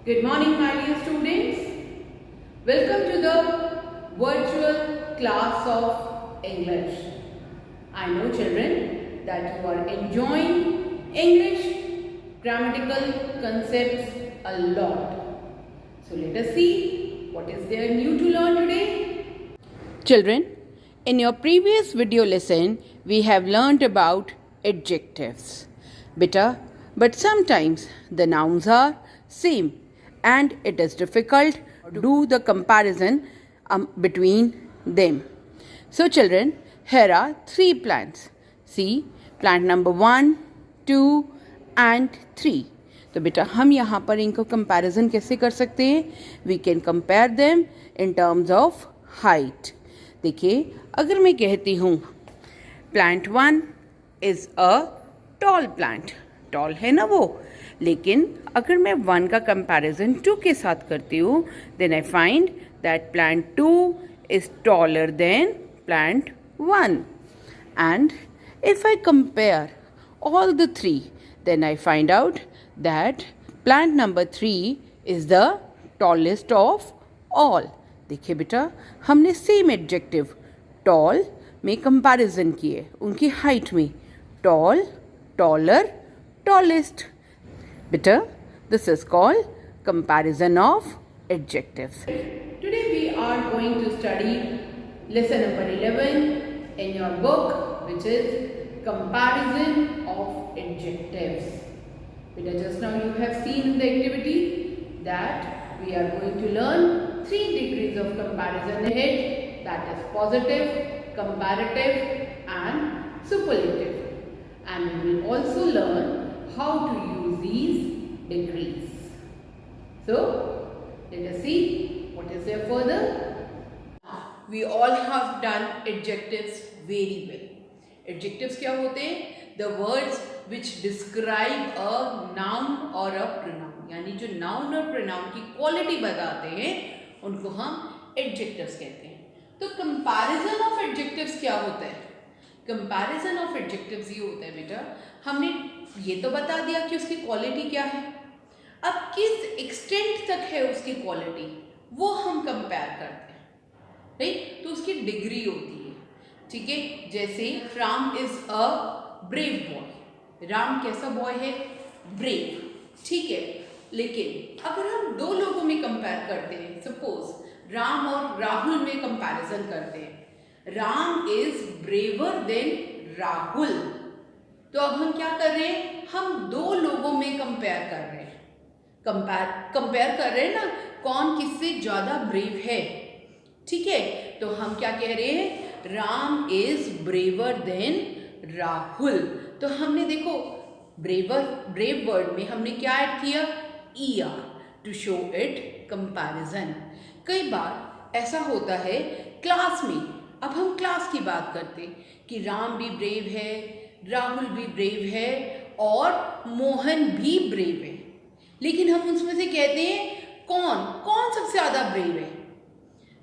Good morning, my dear students. Welcome to the virtual class of English. I know, children, that you are enjoying English grammatical concepts a lot. So let us see what is there new to learn today. Children, in your previous video lesson, we have learnt about adjectives. But sometimes the nouns are same and it is difficult to do the comparison between them. So children, here are 3 plants. See, plant number 1, 2 and 3. तो बेटा हम यहाँ पर इनको comparison कैसे कर सकते हैं? We can compare them in terms of height. देखिए, अगर मैं कहती हूँ plant 1 is a tall plant, tall है ना वो, लेकिन अगर मैं 1 का कंपैरिजन 2 के साथ करती हूँ, then I find that plant 2 is taller than plant 1. And if I compare all the 3, then I find out that plant number 3 is the tallest of all. देखिए बेटा, हमने सेम एडजेक्टिव टॉल में comparison किए उनकी height में. Tall, taller, tallest. बेटा, this is called comparison of adjectives. Today we are going to study lesson number 11 in your book, which is comparison of adjectives. Beta, just now you have seen in the activity that we are going to learn 3 degrees of comparison ahead, that is positive, comparative and superlative. And we will also learn how to use these degrees. So, let us see what is there further. We all have done adjectives very well. Adjectives क्या होते हैं? The words which describe a noun or a pronoun. यानी जो noun और pronoun की quality बताते हैं, उनको हम adjectives कहते हैं. तो comparison of adjectives क्या होता है? Comparison of adjectives ये होता है बेटा, हमने ये तो बता दिया कि उसकी quality क्या है. अब किस extent तक है उसकी quality, वो हम compare करते हैं, राइट? तो उसकी डिग्री होती है, ठीक है. जैसे Ram is a brave boy. Ram कैसा बॉय है? ब्रेव, ठीक है. लेकिन अगर हम 2 लोगों में कंपेयर करते हैं, सपोज राम और राहुल में कंपैरिजन करते हैं, Ram is braver than Rahul. तो अब हम क्या कर रहे हैं? हम 2 लोगों में कंपेयर कर रहे हैं. कंपेयर कर रहे हैं ना, कौन किससे ज्यादा ब्रेव है, ठीक है. तो हम क्या कह रहे हैं? Ram is braver than Rahul. तो हमने देखो ब्रेव वर्ड में हमने क्या ऐड किया? ER to show it comparison. कई बार ऐसा होता है क्लास में. अब हम क्लास की बात करते कि राम भी ब्रेव है, राहुल भी ब्रेव है और मोहन भी ब्रेव है, लेकिन हम उसमें से कहते हैं कौन सबसे ज़्यादा ब्रेव है?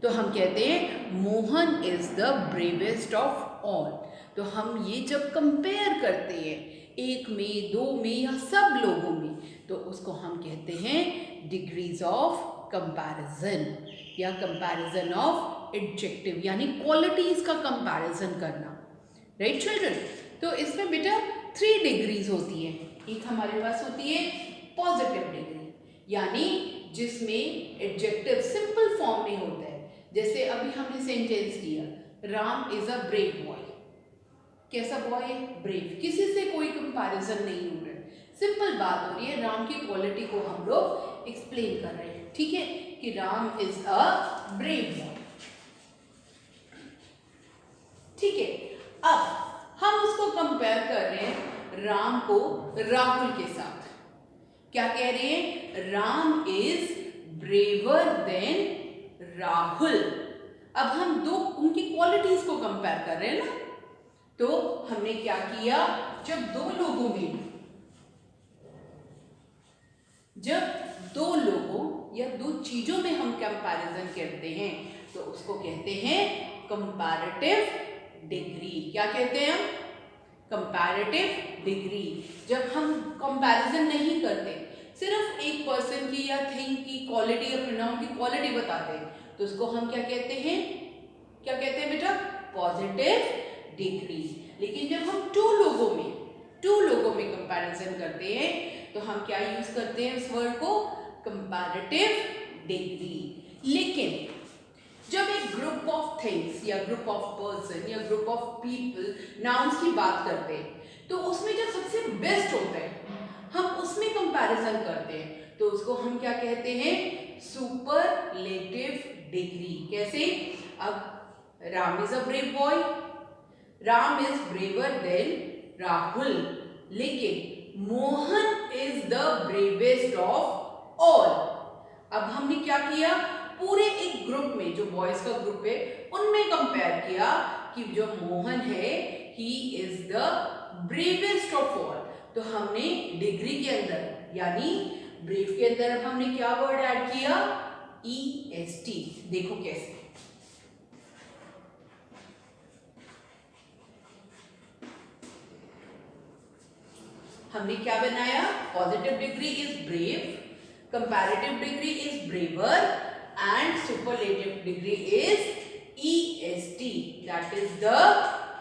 तो हम कहते हैं Mohan is the bravest of all. तो हम ये जब कंपेयर करते हैं 1 में, 2 में या सब लोगों में, तो उसको हम कहते हैं डिग्रीज ऑफ कंपैरिजन या कंपैरिजन ऑफ एडजेक्टिव, यानी क्वालिटीज का कंपैरिजन करना, राइट चिल्ड्रन. तो इसमें बेटा 3 डिग्रीज होती है. एक हमारे पास होती है पॉजिटिव डिग्री, यानी जिसमें एडजेक्टिव सिंपल फॉर्म में होता है. जैसे अभी हमने सेंटेंस दिया, Ram is a brave boy. कैसा बॉय है? ब्रेव. किसी से कोई कंपैरिजन नहीं हो रहा है, सिंपल बात हो रही है. राम की क्वालिटी को हम लोग एक्सप्लेन कर रहे हैं, ठीक है, कि Ram is a brave boy, ठीक है. अब हम उसको कंपेयर कर रहे हैं राम को राहुल के साथ. क्या कह रहे हैं? Ram is braver than Rahul. अब हम 2 उनकी क्वालिटीज को कंपेयर कर रहे हैं ना. तो हमने क्या किया? जब 2 लोगों या 2 चीजों में हम कंपैरिजन करते हैं, तो उसको कहते हैं कंपैरेटिव डिग्री. क्या कहते हैं हम? Comparative degree. जब हम कंपैरिजन नहीं करते, सिर्फ एक पर्सन की या थिंग की क्वालिटी या प्रोनाउन की क्वालिटी बताते हैं तो उसको हम क्या कहते हैं? क्या कहते हैं बेटा? Positive degree. लेकिन जब हम टू लोगों में कंपैरिजन करते हैं तो हम क्या यूज करते हैं उस वर्ड को? Comparative degree. लेकिन जब एक ग्रुप ऑफ थिंग्स या ग्रुप ऑफ पर्सन या ग्रुप ऑफ पीपल नाउन्स की बात करते हैं तो उसमें जो सबसे बेस्ट होता है हम उसमें कंपैरिजन करते हैं तो उसको हम क्या कहते हैं? Superlative degree. कैसे? अब Ram is a brave boy, Ram is braver than Rahul, लेकिन Mohan is the bravest of all. अब हमने क्या किया? पूरे एक ग्रुप में, जो बॉयज का ग्रुप है उनमें कंपेयर किया कि जो मोहन है he is the bravest of all. तो हमने डिग्री के अंदर यानी ब्रेव के अंदर अब हमने क्या वर्ड ऐड किया? EST। देखो कैसे। हमने क्या बनाया? Positive degree is brave, comparative degree is braver and superlative degree is EST, that is the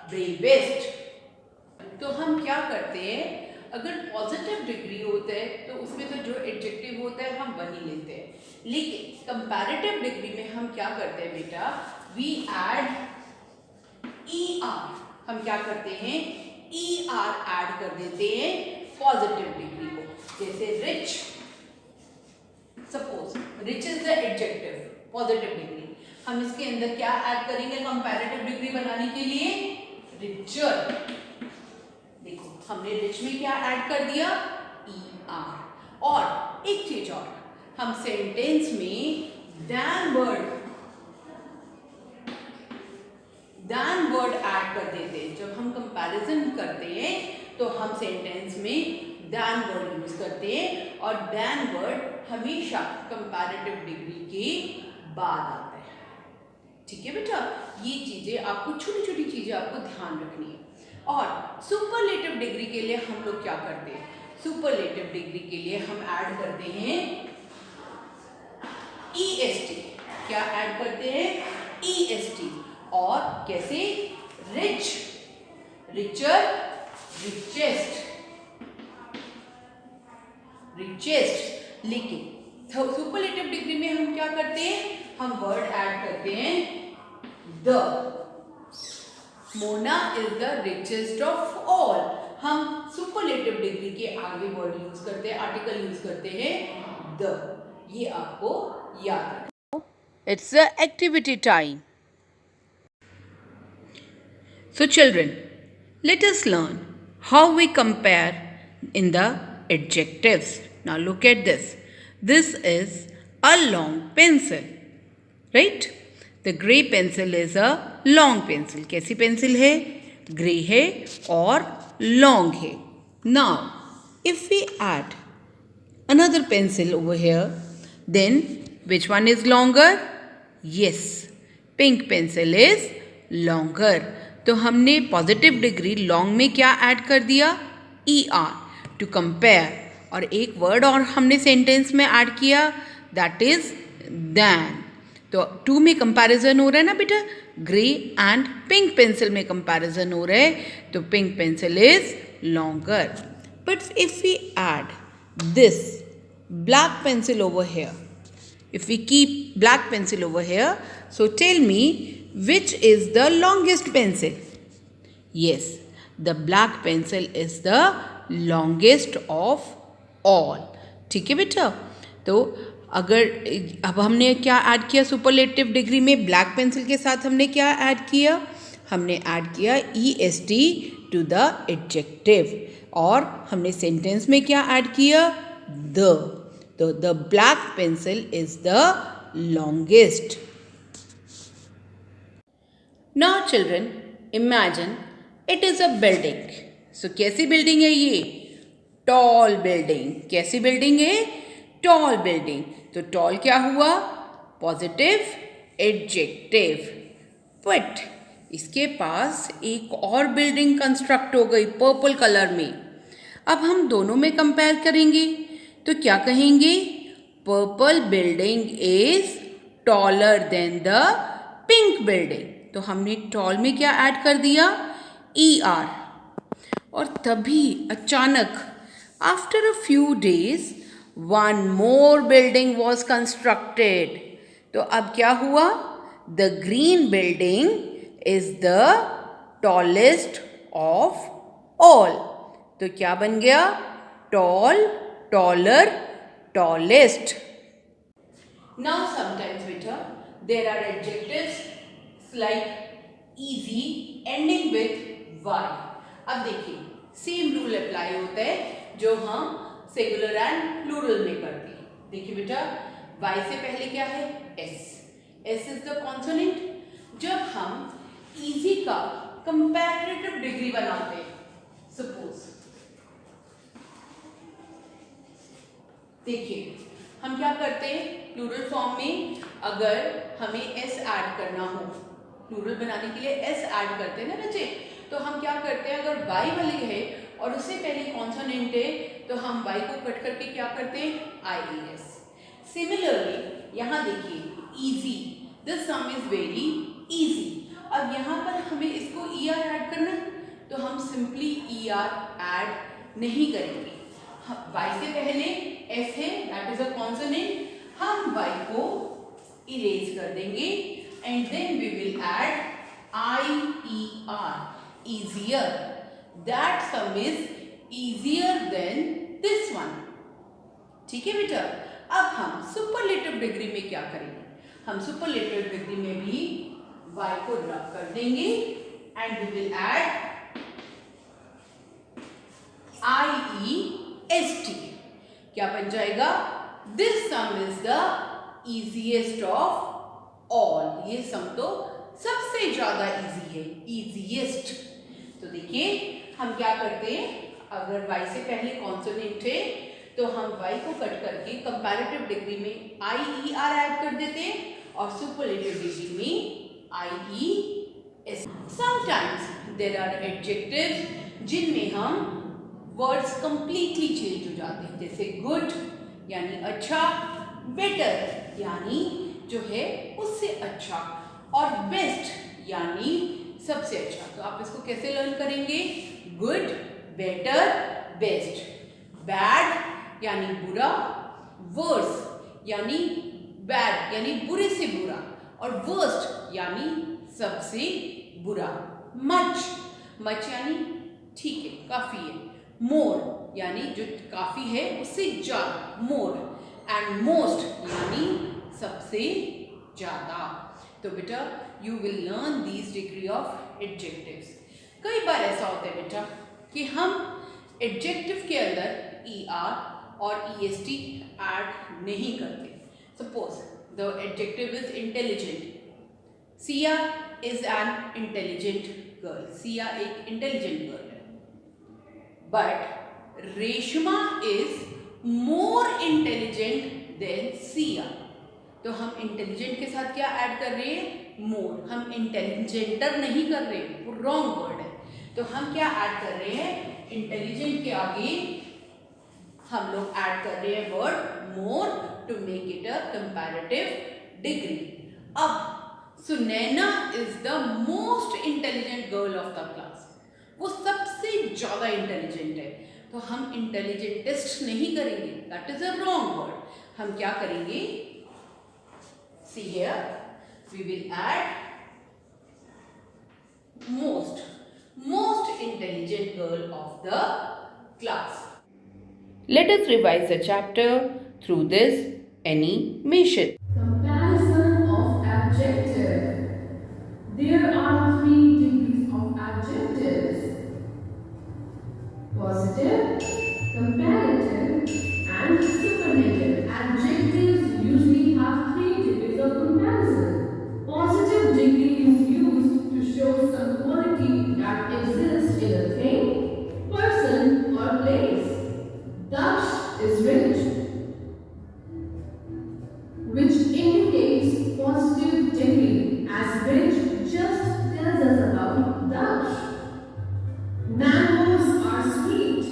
bravest. तो हम क्या करते हैं? अगर पॉजिटिव डिग्री होता है तो उसमें तो जो एडजेक्टिव होता है हम वही लेते हैं, लेकिन कंपैरेटिव डिग्री में हम क्या करते हैं बेटा? We add ER। हम क्या करते हैं? ER ऐड कर देते हैं पॉजिटिव डिग्री को। जैसे rich, suppose rich is the adjective, positive degree, हम इसके अंदर क्या ऐड करेंगे कंपैरेटिव डिग्री बनाने के लिए? रिचर। देखो हमने रिच में क्या ऐड कर दिया? ER। और एक चीज और, हम सेंटेंस में than वर्ड ऐड कर देते हैं। जब हम कंपैरिजन करते हैं तो हम सेंटेंस में than वर्ड यूज करते हैं और than वर्ड हमेशा कंपैरेटिव डिग्री के बाद आता है। ठीक है बेटा, ये चीजें आपको, छोटी छोटी चीजें आपको ध्यान रखनी है। और सुपरलेटिव डिग्री के लिए हम लोग क्या करते हैं? सुपरलेटिव डिग्री के लिए हम ऐड करते हैं EST। क्या ऐड करते हैं? EST। और कैसे? Rich, richer, richest, richest. लेकिन सुपरलेटिव डिग्री में हम क्या करते हैं? हम वर्ड ऐड करते हैं the. Mona is the richest of all. हम सुपरलेटिव डिग्री के आगे वर्ड यूज करते हैं, आर्टिकल यूज करते हैं द। ये आपको याद रखना। It's the activity time. So children, let us learn how we compare in the adjectives. Now look at this. This is a long pencil, right? The grey pencil is a long pencil. कैसी pencil है? Grey है और long है. Now, if we add another pencil over here, then which one is longer? Yes, pink pencil is longer. तो हमने positive degree long में क्या add कर दिया? ER to compare. और एक वर्ड और हमने सेंटेंस में ऐड किया, दैट इज दैन। तो टू में कंपैरिजन हो रहा है ना बेटा, ग्रे एंड पिंक पेंसिल में कंपैरिजन हो रहा है, तो pink pencil is longer. But if we add this black pencil over here, if we keep black pencil over here, so tell me which is the longest pencil? Yes, the black pencil is the longest of all. ठीक है बेटा, तो अगर अब हमने क्या add किया superlative degree में? ब्लैक पेंसिल के साथ हमने क्या ऐड किया? हमने ऐड किया EST टू द एडजेक्टिव। और हमने सेंटेंस में क्या ऐड किया? The. So the black pencil is the longest. Now children, imagine it is a building. So कैसी building है ये? Tall building. कैसी building है? Tall building. तो tall क्या हुआ? Positive adjective. But इसके पास एक और building construct हो गई पर्पल कलर में। अब हम दोनों में कंपेयर करेंगे। तो क्या कहेंगे? Purple building is taller than the pink building. तो हमने टॉल में क्या ऐड कर दिया? ER। और तभी अचानक after a few days one more building was constructed. तो अब क्या हुआ? The green building is the tallest of all. तो क्या बन गया? Tall, taller, tallest. Now sometimes beta there are adjectives like easy ending with y। अब देखिए सेम रूल अप्लाई होता है जो हम सिंगुलर एंड प्लूरल में करते हैं। देखिए बेटा y से पहले क्या है? s। s is the consonant. जब हम easy का कंपैरेटिव डिग्री बनाते हैं, सपोज देखिए हम क्या करते हैं प्लूरल फॉर्म में, अगर हमें s ऐड करना हो, प्लूरल बनाने के लिए s ऐड करते हैं ना बच्चे, तो हम क्या करते हैं अगर y वाले है और उससे पहले कॉन्सोनेंट है तो हम y को कट करके क्या करते हैं? IES। सिमिलरली यहाँ देखिए easy, this sum is very easy. अब यहाँ पर हमें इसको ER ऐड करना है तो हम सिंपली ER ऐड नहीं करेंगे। y से पहले s है, दैट इज अ कॉन्सोनेंट, हम y को इरेज कर देंगे and then we will add IER, easier। That sum is easier than this one. ठीक है बेटा। अब हम सुपरलेटिव डिग्री में क्या करेंगे? हम सुपरलेटिव डिग्री में भी y को ड्रॉप कर देंगे and we will add IEST। क्या बन जाएगा? This sum is the easiest of all. ये सम तो सबसे ज्यादा इजी है, इजीएस्ट। तो देखिए हम क्या करते हैं, अगर y से पहले कॉन्सोनेंट है तो हम y को कट करके कंपैरेटिव डिग्री में IER ऐड कर देते हैं और सुपरलेटिव डिग्री में IES। Sometimes there are adjectives जिनमें हम वर्ड्स कंप्लीटली चेंज हो जाते हैं, जैसे गुड यानी अच्छा, बेटर यानी जो है उससे अच्छा, और बेस्ट यानी सबसे अच्छा। तो आप इसको कैसे लर्न करेंगे? Good, better, best. बैड यानी बुरा, वर्स यानी बैड यानी बुरे से बुरा, और वर्स्ट यानी सबसे बुरा। मच, मच यानी ठीक है, काफी है। मोर यानी जो काफी है उससे ज्यादा, मोर। एंड मोस्ट यानी सबसे ज्यादा। तो बेटा you will learn these degree of adjectives. कई बार ऐसा होता है बेटा कि हम एडजेक्टिव के अंदर ER और EST ऐड नहीं करते। Suppose the adjective is intelligent. Siya is an intelligent girl. Siya एक इंटेलिजेंट गर्ल है। But Reshma is more intelligent then Siya. तो हम इंटेलिजेंट के साथ क्या ऐड कर रहे हैं? मोर। हम इंटेलिजेंटर नहीं कर रहे, वो रॉन्ग वर्ड है। तो हम क्या ऐड कर रहे हैं? इंटेलिजेंट के आगे हम लोग ऐड कर रहे हैं word more to make it a comparative degree. अब Sunaina is the most intelligent girl of the class. वो सबसे ज्यादा इंटेलिजेंट है, तो हम इंटेलिजेंटेस्ट नहीं करेंगे, that is a wrong word. हम क्या करेंगे? See here we will add most intelligent girl of the class. Let us revise the chapter through this animation. Comparison of adjective. There are 3 degrees of adjectives: positive, comparative, and superlative. Adjectives usually have 3 degrees of comparison. Positive degree is used to show some quality that exists in a thing, person, or place. Daksh is rich, which indicates positive degree, as rich just tells us about Daksh. Mangoes are sweet,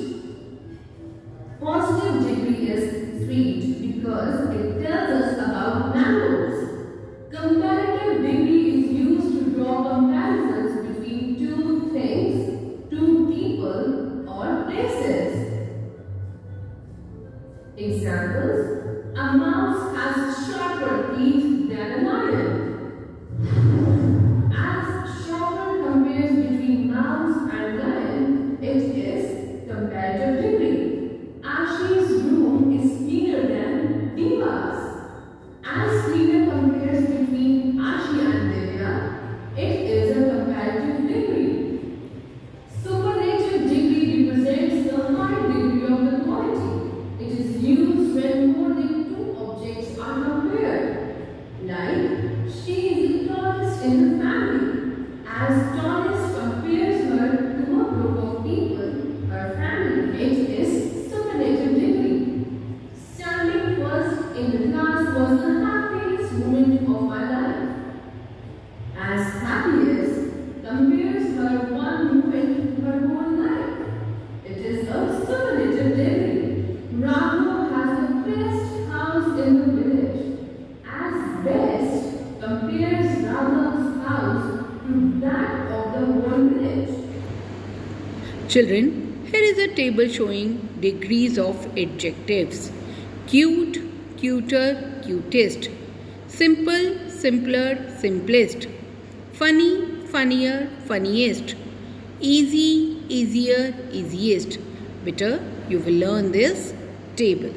was the happiest moment of my life. As happiness compares her one moment to her whole life. It is a superlative degree. Raghu has the best house in the village. As best compares Raghu's house to that of the whole village. Children, here is a table showing degrees of adjectives. Cute, cuter, cutest. Simple, simpler, simplest. Funny, funnier, funniest. Easy, easier, easiest. Better, you will learn this table.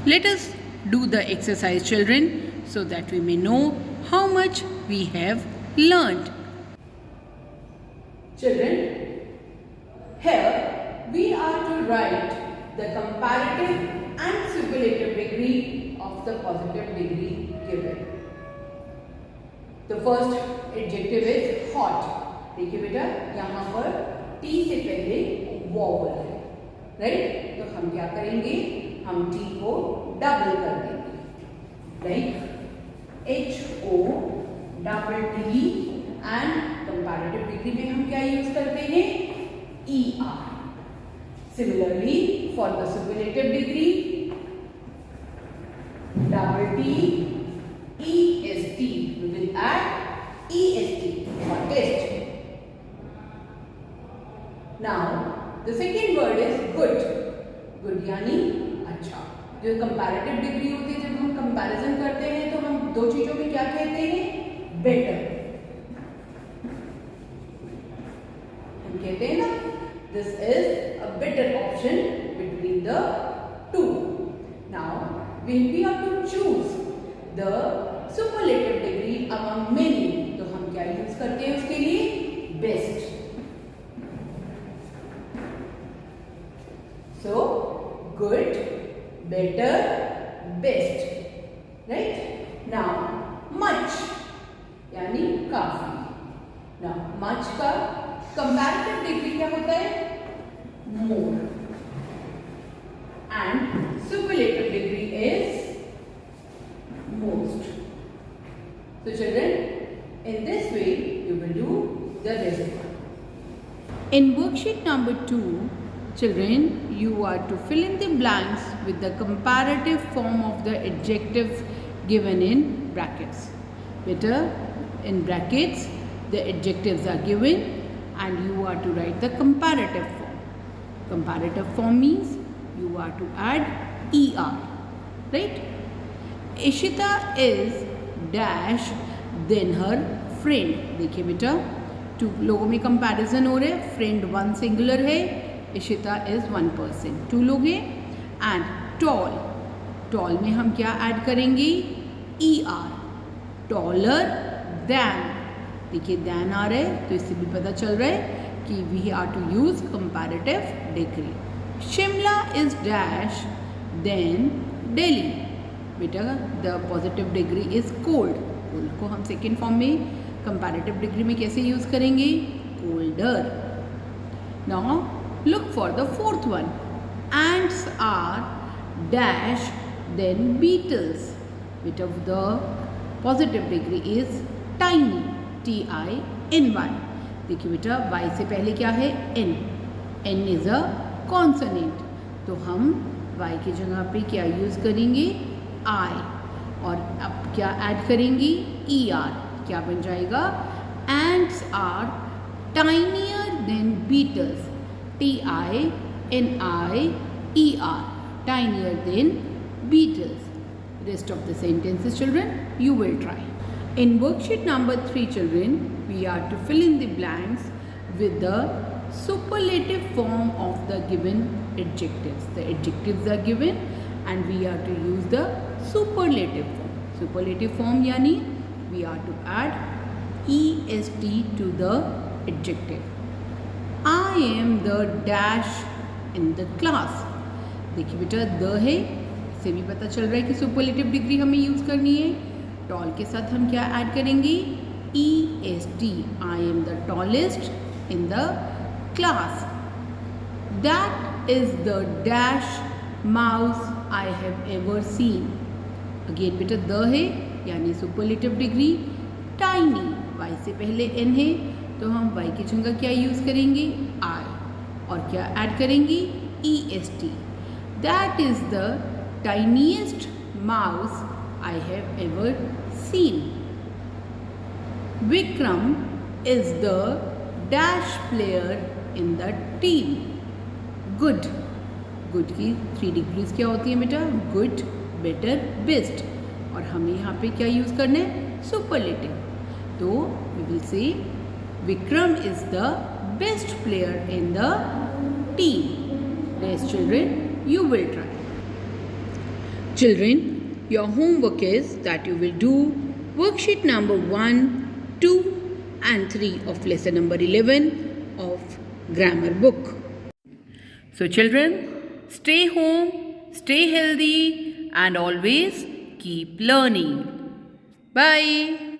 Let us do the exercise, children, so that we may know how much we have learned. Children, here we are to write the comparative and superlative degree of the positive degree given. The first adjective is hot. देखिए बेटा यहाँ पर T से पहले vowel है, right? तो हम क्या करेंगे? हम T को डबल कर देंगे, like HOTT, and comparative degree में हम क्या यूज करते हैं? ER. Similarly, for the superlative degree, double T, EST. We will add EST for test. Now, the second word is good. Good यानी अच्छा. जो कंपैरेटिव डिग्री होती है, जब हम कंपैरिजन करते हैं तो हम दो चीजों में क्या कहते हैं? बेटर. हम कहते हैं ना, this is a better option between the two. Now, we have to choose the superlative degree among many. तो हम क्या यूज करते हैं उसके लिए? Best. So, good, better, best. Right? Now, much यानी काफी. Now, much का कंपैरेटिव डिग्री क्या होता है? More. And superlative degree is most. So children, in this way you will do the rest. In worksheet number 2, children, you are to fill in the blanks with the comparative form of the adjectives given in brackets. Better, in brackets the adjectives are given and you are to write the comparative form. Comparative form means you are to add ER, right? Ishita is dash then her friend. देखिए बेटा, to लोगों में comparison हो रहे हैं. Friend one singular है, Ishita is one person, two लोग हैं. एंड टॉल, टॉल में हम क्या ऐड करेंगे? ER. Taller then. देखिए दैन आ रहा है तो इससे भी पता चल रहा है कि we are to use comparative degree. Shimla is dash than Delhi. बेटा the positive degree is cold. Cold को हम सेकेंड फॉर्म में कंपैरेटिव डिग्री में कैसे यूज करेंगे? Colder. Now look for the fourth one. Ants are dash than beetles. बेटा the positive degree is tiny. TINY. देखिए बेटा Y से पहले क्या है? N. N is a consonant, तो हम Y की जगह पे क्या यूज करेंगे? I. और अब क्या ऐड करेंगे? ER. क्या बन जाएगा? Ants are tinier than beetles. TINIER. Tinier than beetles. Rest of the sentences, children, you will try. In worksheet number 3, children, we are to fill in the blanks with the superlative form of the given adjectives. The adjectives are given and we are to use the superlative form. Superlative form yani we are to add EST to the adjective. I am the dash in the class. देखिए बेटा the है, इससे भी पता चल रहा है कि सुपरलेटिव डिग्री हमें यूज करनी है. टॉल के साथ हम क्या ऐड करेंगे? EST. I am the tallest in the class. That is the dash mouse I have ever seen. Again बेटा द है यानी सुपरलेटिव डिग्री. टाइनी, वाई से पहले एन है तो हम वाई की जगह क्या यूज़ करेंगे? आई. और क्या ऐड करेंगे? E S T. That is the tiniest mouse I have ever seen. Vikram is the dash player in the team. Good, good की 3 डिग्रीज क्या होती है बेटा? Good, better, best. और हमें यहाँ पे क्या यूज़ करना है? सुपरलेटिव. तो we will say Vikram is the best player in the team. Yes children, you will try. Children, your homework is that you will do worksheet number 1, 2 and 3 of lesson number 11 of grammar book. So children, stay home, stay healthy and always keep learning. Bye.